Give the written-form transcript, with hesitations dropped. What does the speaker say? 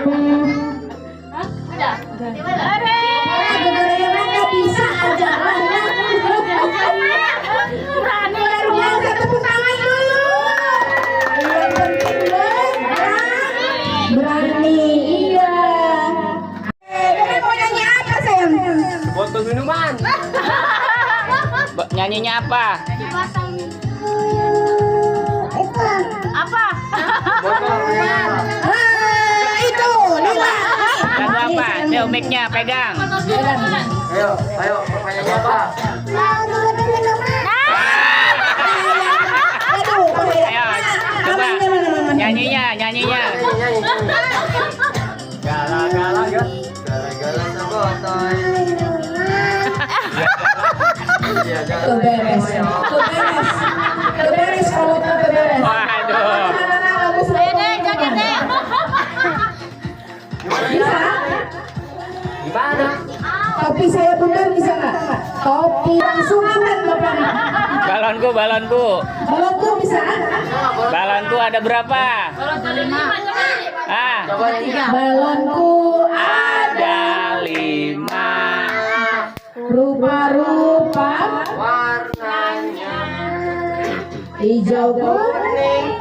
Udah. Nggak bisa aja. Berani Luar biasa, tepuk tangan dulu. Yang penting berani, iya. Dengan mau nyanyi apa sayang? Botol minuman. Nyanyinya apa? Apa? Botol minuman. Itu lila. Lagu apa? Ayo mic-nya pegang. Ayo, pertanyaannya apa? Aduh, Ayo, coba nyanyinya. Nyanyi. Gala-gala ya. Gala-gala sebotoy. Iya, Keberes kalau keberes. Waduh. Ayo deh, joget deh. Bisa? Gimana? Topi saya benar bisa nggak? Topi langsung ingat bapak. Balonku. Balonku bisa? Balonku ada berapa? Ah, Balonku ada 5. rupa-rupa Warnanya hijau kuning